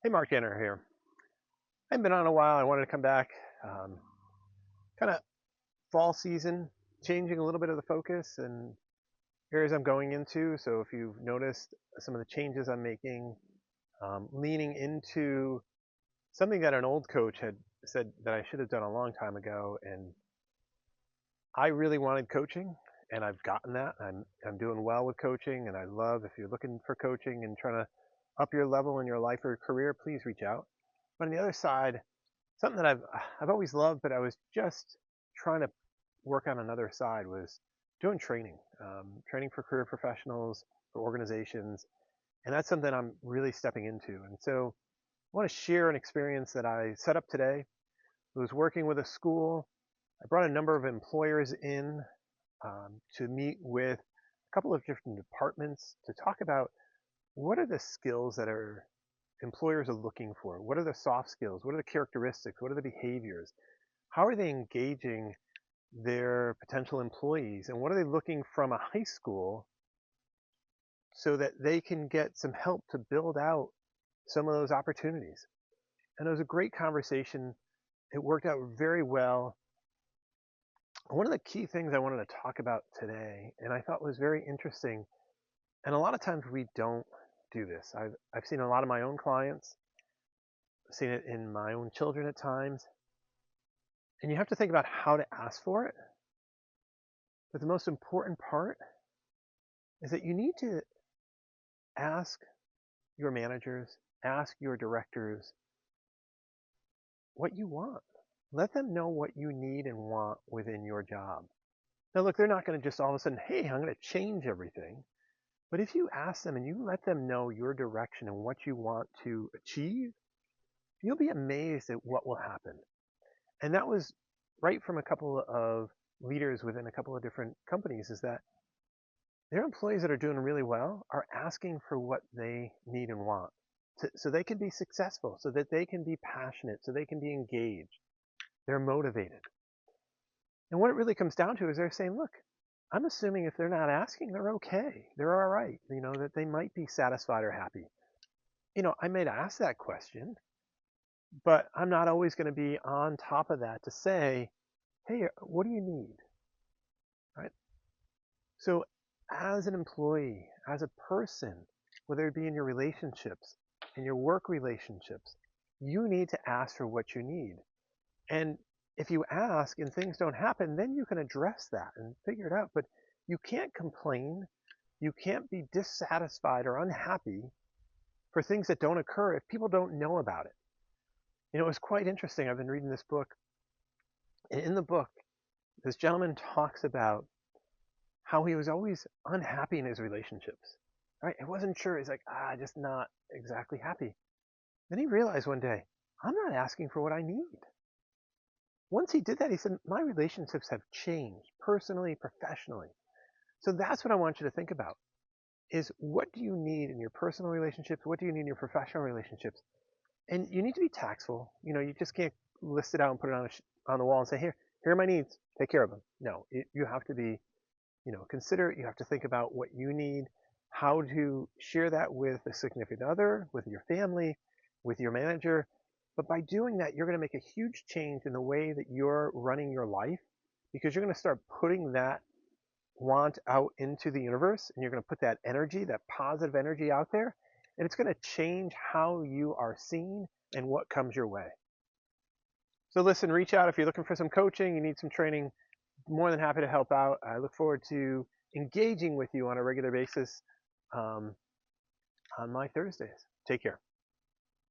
Hey, Mark Jenner here. I haven't been on a while. I wanted to come back. Um, kind of fall season, changing a little bit of the focus and areas I'm going into. So if you've noticed some of the changes I'm making, leaning into something that an old coach had said that I should have done a long time ago, and I really wanted coaching, and I've gotten that. I'm doing well with coaching, and I love if you're looking for coaching and trying to up your level in your life or career, please reach out. But on the other side, something that I've always loved, but I was just trying to work on another side was doing training, training for career professionals, for organizations, and that's something I'm really stepping into. And so I want to share an experience that I set up today. I was working with a school. I brought a number of employers in to meet with a couple of different departments to talk about what are the skills that are employers are looking for? What are the soft skills? What are the characteristics? What are the behaviors? How are they engaging their potential employees? And what are they looking from a high school so that they can get some help to build out some of those opportunities? And it was a great conversation. It worked out very well. One of the key things I wanted to talk about today, and I thought was very interesting, and a lot of times we don't do this. I've seen a lot of my own clients, seen it in my own children at times, and you have to think about how to ask for it. But the most important part is that you need to ask your managers, ask your directors what you want. Let them know what you need and want within your job. Now, look, they're not going to just all of a sudden, hey, I'm going to change everything. But if you ask them and you let them know your direction and what you want to achieve, you'll be amazed at what will happen. And that was right from a couple of leaders within a couple of different companies is that their employees that are doing really well are asking for what they need and want so they can be successful, so that they can be passionate, so they can be engaged. They're motivated. And what it really comes down to is they're saying, look, I'm assuming if they're not asking, they're okay. They're all right. That they might be satisfied or happy. I might ask that question, but I'm not always going to be on top of that to say, hey, what do you need? Right? So as an employee, as a person, whether it be in your relationships, in your work relationships, you need to ask for what you need. And if you ask and things don't happen, then you can address that and figure it out. But you can't complain. You can't be dissatisfied or unhappy for things that don't occur if people don't know about it. It was quite interesting. I've been reading this book. And in the book, this gentleman talks about how he was always unhappy in his relationships. Right? I wasn't sure. He's like, just not exactly happy. Then he realized one day, I'm not asking for what I need. Once he did that, he said, my relationships have changed personally, professionally. So that's what I want you to think about is what do you need in your personal relationships? What do you need in your professional relationships? And you need to be tactful. You just can't list it out and put it on the wall and say, here are my needs. Take care of them. No, you have to be, considerate. You have to think about what you need, how to share that with a significant other, with your family, with your manager. But by doing that, you're going to make a huge change in the way that you're running your life because you're going to start putting that want out into the universe and you're going to put that energy, that positive energy out there, and it's going to change how you are seen and what comes your way. So listen, reach out if you're looking for some coaching, you need some training, more than happy to help out. I look forward to engaging with you on a regular basis um, on my Thursdays. Take care.